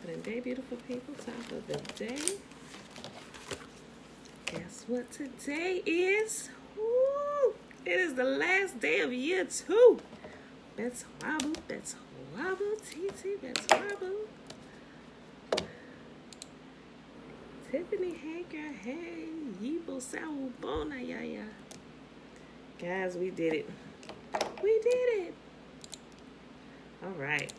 happening day, beautiful people? Top of the day. Guess what today is? Woo! It is the last day of year 2. That's wobble, TT, that's wobble. Tiffany, hey girl, hey, Yibo, Sawu, Bona, ya. Guys, we did it. We did it. All right.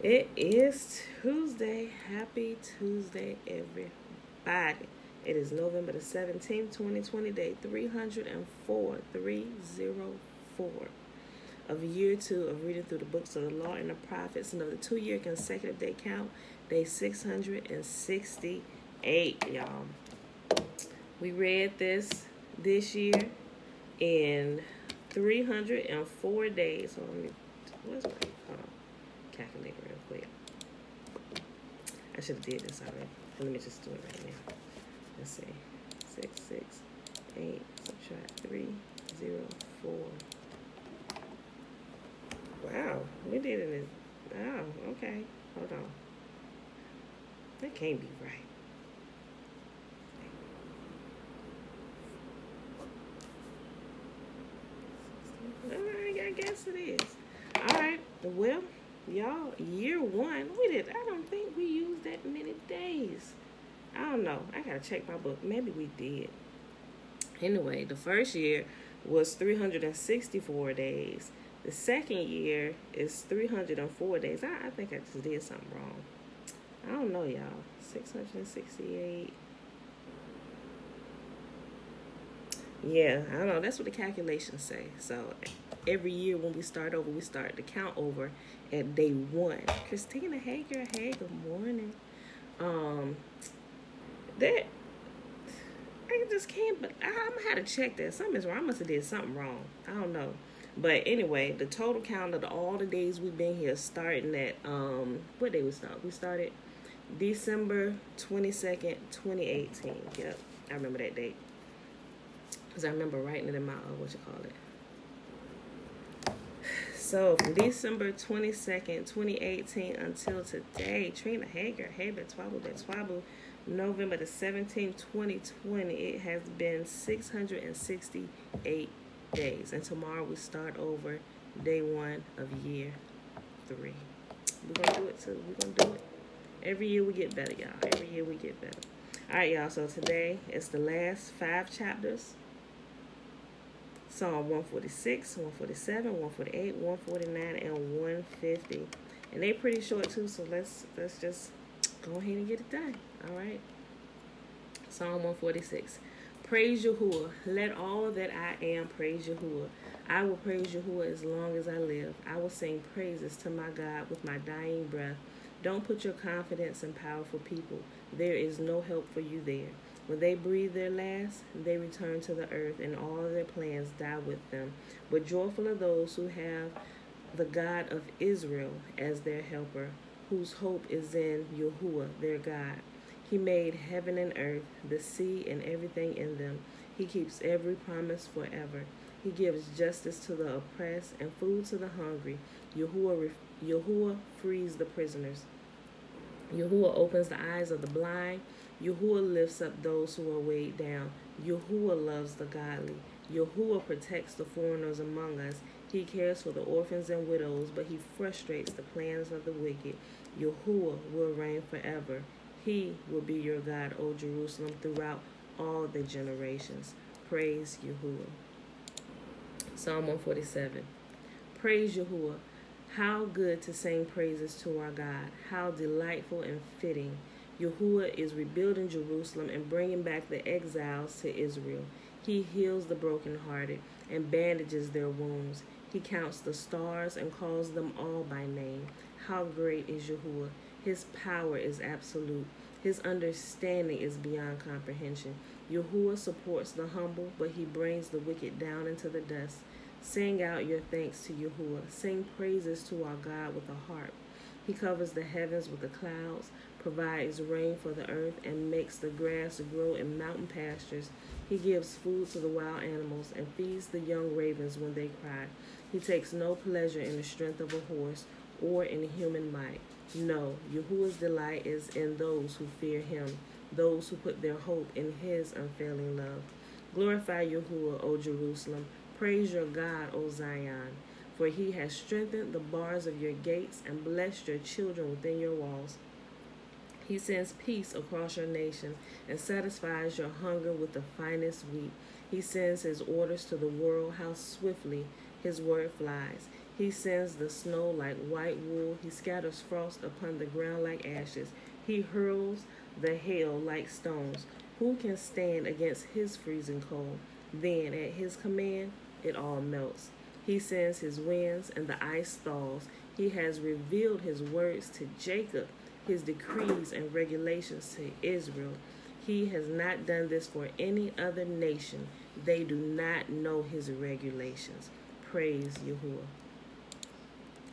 It is Tuesday. Happy Tuesday, everybody. It is November the 17th, 2020, day 304 of year 2 of reading through the books of the law and the prophets, and of the 2-year consecutive day count, day 668, y'all. We read this year in 304 days. So hold on, calculate real quick. I should have did this already. Let me just do it right now. Let's see. 6, 8, subtract 3, 0, 4. Wow, we did it in, oh, okay. Hold on. That can't be right. I guess it is. All right. Well, y'all, year 1, I don't think we used that many days. I don't know. I got to check my book. Maybe we did. Anyway, the first year was 364 days. The second year is 304 days. I think I just did something wrong. I don't know, y'all. 668. Yeah, I don't know. That's what the calculations say. So every year when we start over, we start the count over at day 1. Christina, hey girl, hey, good morning. That I just can't. But I'm gonna have to check that. Something is wrong. I must have did something wrong. I don't know. But anyway, the total count of all the days we've been here, starting at what day we start? We started December 22nd, 2018. Yep, I remember that date. Because I remember writing it in my, So, from December 22nd, 2018 until today, Trina Hager, hey, Betwabble, November the 17th, 2020, it has been 668 days. And tomorrow we start over day 1 of year 3. We're going to do it too. We're going to do it. Every year we get better, y'all. Every year we get better. All right, y'all. So today it's the last 5 chapters. Psalm 146, 147, 148, 149, and 150. And they pretty short too, so let's just go ahead and get it done. All right. Psalm 146. Praise Yahuwah. Let all that I am praise Yahuwah. I will praise Yahuwah as long as I live. I will sing praises to my God with my dying breath. Don't put your confidence in powerful people. There is no help for you there. When they breathe their last, they return to the earth, and all their plans die with them. But joyful are those who have the God of Israel as their helper, whose hope is in Yahuwah, their God. He made heaven and earth, the sea, and everything in them. He keeps every promise forever. He gives justice to the oppressed and food to the hungry. Yahuwah frees the prisoners. Yahuwah opens the eyes of the blind. Yahuwah lifts up those who are weighed down. Yahuwah loves the godly. Yahuwah protects the foreigners among us. He cares for the orphans and widows, but he frustrates the plans of the wicked. Yahuwah will reign forever. He will be your God, O Jerusalem, throughout all the generations. Praise Yahuwah. Psalm 147. Praise Yahuwah. How good to sing praises to our God. How delightful and fitting. Yahuwah is rebuilding Jerusalem and bringing back the exiles to Israel. He heals the brokenhearted and bandages their wounds. He counts the stars and calls them all by name. How great is Yahuwah! His power is absolute. His understanding is beyond comprehension. Yahuwah supports the humble, but he brings the wicked down into the dust. Sing out your thanks to Yahuwah. Sing praises to our God with a harp. He covers the heavens with the clouds, provides rain for the earth, and makes the grass grow in mountain pastures. He gives food to the wild animals and feeds the young ravens when they cry. He takes no pleasure in the strength of a horse or in human might. No, Yahuwah's delight is in those who fear him, those who put their hope in his unfailing love. Glorify Yahuwah, O Jerusalem. Praise your God, O Zion. For he has strengthened the bars of your gates and blessed your children within your walls. He sends peace across your nation and satisfies your hunger with the finest wheat. He sends his orders to the world. How swiftly his word flies. He sends the snow like white wool. He scatters frost upon the ground like ashes. He hurls the hail like stones. Who can stand against his freezing cold? Then at his command it all melts. He sends his winds and the ice thaws. He has revealed his words to Jacob, his decrees and regulations to Israel. He has not done this for any other nation. They do not know his regulations. Praise Yahuwah.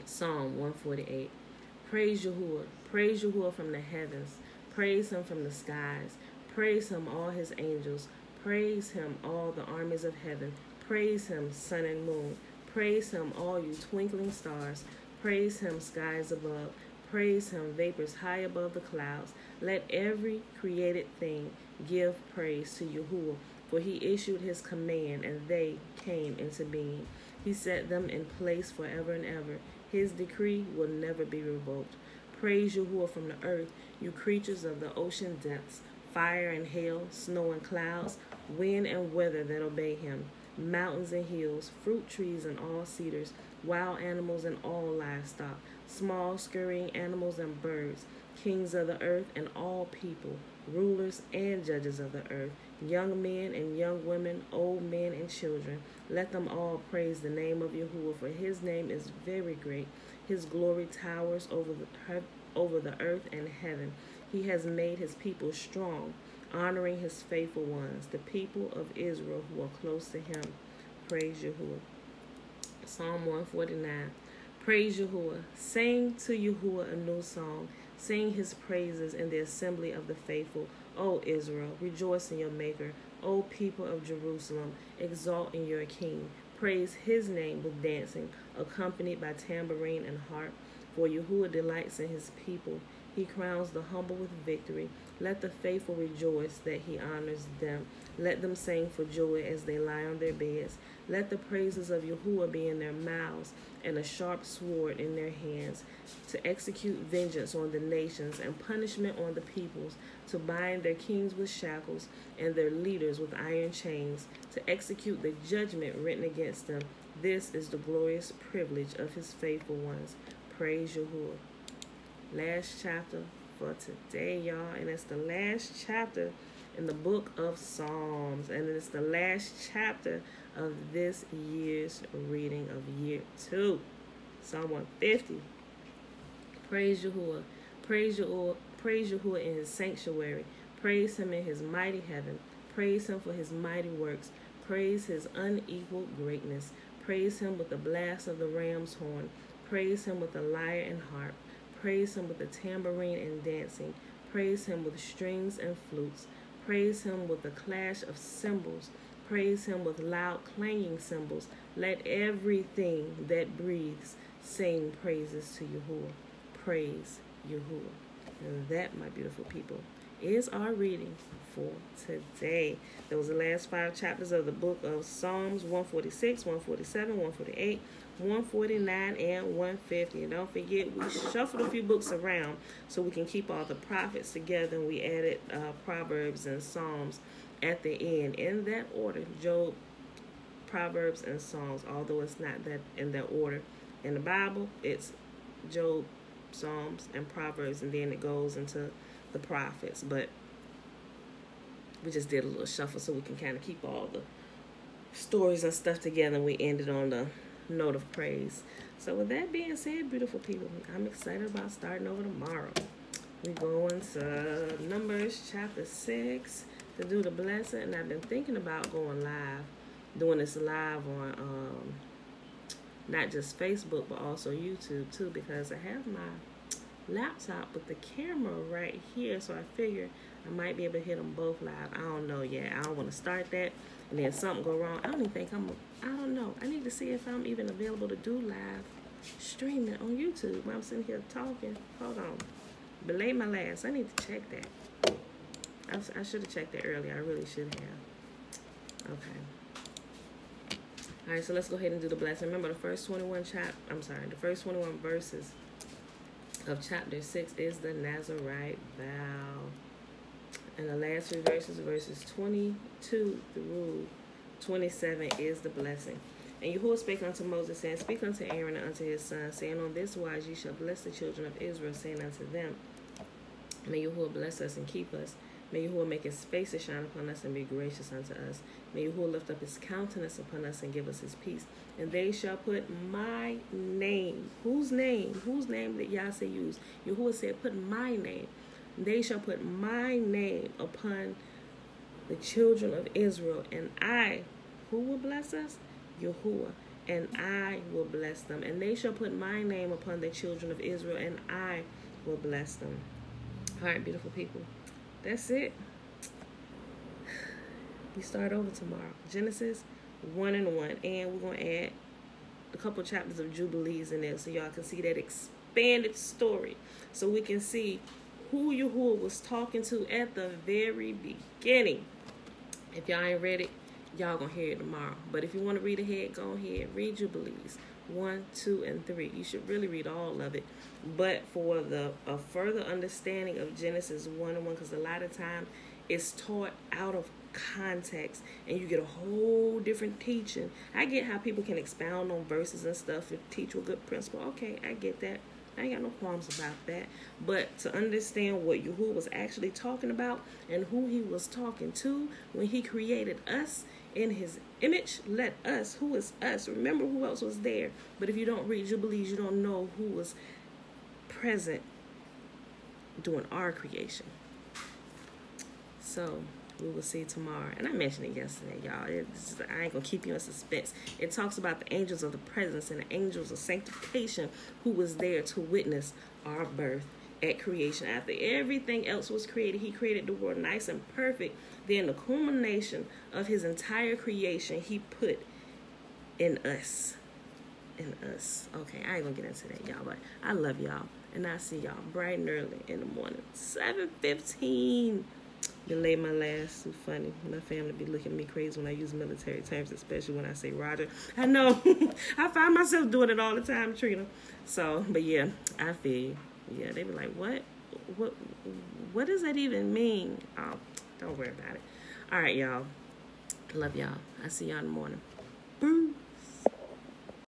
Psalm 148. Praise Yahuwah. Praise Yahuwah from the heavens. Praise him from the skies. Praise him, all his angels. Praise him, all the armies of heaven. Praise him, sun and moon. Praise him, all you twinkling stars. Praise him, skies above. Praise him, vapors high above the clouds. Let every created thing give praise to Yahuwah, for he issued his command, and they came into being. He set them in place forever and ever. His decree will never be revoked. Praise Yahuwah from the earth, you creatures of the ocean depths, fire and hail, snow and clouds, wind and weather that obey him, mountains and hills, fruit trees and all cedars, wild animals and all livestock, small scurrying animals and birds, kings of the earth and all people, rulers and judges of the earth, young men and young women, old men and children. Let them all praise the name of Yahuwah, for his name is very great. His glory towers over the earth and heaven. He has made his people strong, honoring his faithful ones, the people of Israel who are close to him. Praise Yahuwah. Psalm 149. Praise Yahuwah. Sing to Yahuwah a new song. Sing his praises in the assembly of the faithful. O Israel, rejoice in your Maker. O people of Jerusalem, exalt in your King. Praise his name with dancing, accompanied by tambourine and harp. For Yahuwah delights in his people. He crowns the humble with victory. Let the faithful rejoice that he honors them. Let them sing for joy as they lie on their beds. Let the praises of Yahuwah be in their mouths and a sharp sword in their hands, to execute vengeance on the nations and punishment on the peoples, to bind their kings with shackles and their leaders with iron chains, to execute the judgment written against them. This is the glorious privilege of his faithful ones. Praise Yahuwah. Last chapter for today, y'all, and it's the last chapter in the book of Psalms, and it's the last chapter of this year's reading of year 2. Psalm 150. Praise Yahuwah. Praise Yahuwah. Praise Yahuwah in his sanctuary. Praise him in his mighty heaven. Praise him for his mighty works. Praise his unequaled greatness. Praise him with the blast of the ram's horn. Praise him with the lyre and harp. Praise him with the tambourine and dancing. Praise him with strings and flutes. Praise him with the clash of cymbals. Praise him with loud clanging cymbals. Let everything that breathes sing praises to Yahuwah. Praise Yahuwah. And that, my beautiful people, is our reading for today. Those are the last 5 chapters of the book of Psalms, 146, 147, 148, 149, and 150. And don't forget, we shuffled a few books around so we can keep all the prophets together, and we added Proverbs and Psalms at the end in that order: Job, Proverbs, and Psalms, although it's not that in that order. In the Bible, it's Job, Psalms, and Proverbs, and then it goes into the prophets. But we just did a little shuffle so we can kind of keep all the stories and stuff together, and we ended on the note of praise. So with that being said, beautiful people, I'm excited about starting over tomorrow. We're going to Numbers chapter 6 to do the blessing, and I've been thinking about going live, doing this live on not just Facebook but also YouTube too, because I have my laptop with the camera right here, so I figure I might be able to hit them both live. I don't know yet. I don't want to start that and then something go wrong. I don't know. I need to see if I'm even available to do live streaming on YouTube while I'm sitting here talking. Hold on. Belay my last. I need to check that. I should have checked that earlier. I really should have. Okay. All right, so let's go ahead and do the blessing. Remember, the first 21 verses of chapter 6 is the Nazarite vow. And the last three verses 22 through 27 is the blessing. And Yahuwah spake unto Moses, saying, Speak unto Aaron and unto his sons, saying, On this wise ye shall bless the children of Israel, saying unto them, May Yahuwah bless us and keep us. May Yahuwah make his face to shine upon us and be gracious unto us. May Yahuwah lift up his countenance upon us and give us his peace. And they shall put my name. Whose name? Whose name did Yah say use? Yahuwah said, put my name. They shall put my name upon the children of Israel. And I, who will bless us? Yahuwah. And I will bless them. And they shall put my name upon the children of Israel. And I will bless them. All right, beautiful people. That's it. We start over tomorrow. Genesis 1 and 1. And we're going to add a couple chapters of Jubilees in there so y'all can see that expanded story. So we can see who Yahuwah was talking to at the very beginning. If y'all ain't read it, y'all gonna hear it tomorrow. But if you want to read ahead, go ahead. Read Jubilees 1, 2, and 3. You should really read all of it. But for a further understanding of Genesis 1 and 1, because a lot of time it's taught out of context and you get a whole different teaching. I get how people can expound on verses and stuff and teach with good principle. Okay, I get that. I ain't got no qualms about that. But to understand what Yahuwah was actually talking about and who he was talking to when he created us in his image, let us, who is us, remember who else was there. But if you don't read Jubilees, you don't know who was present during our creation. So we will see tomorrow. And I mentioned it yesterday, y'all. I ain't going to keep you in suspense. It talks about the angels of the presence and the angels of sanctification who was there to witness our birth at creation. After everything else was created, he created the world nice and perfect. Then the culmination of his entire creation, he put in us. In us. Okay, I ain't going to get into that, y'all. But I love y'all. And I see y'all bright and early in the morning. 7:15. Delay my last. Too funny. My family be looking at me crazy when I use military terms, especially when I say Roger. I know. I find myself doing it all the time, Trina. So, but yeah, I feel you. Yeah, they be like, what does that even mean? Oh, don't worry about it. All right, y'all. Love y'all. I see y'all in the morning. Boom.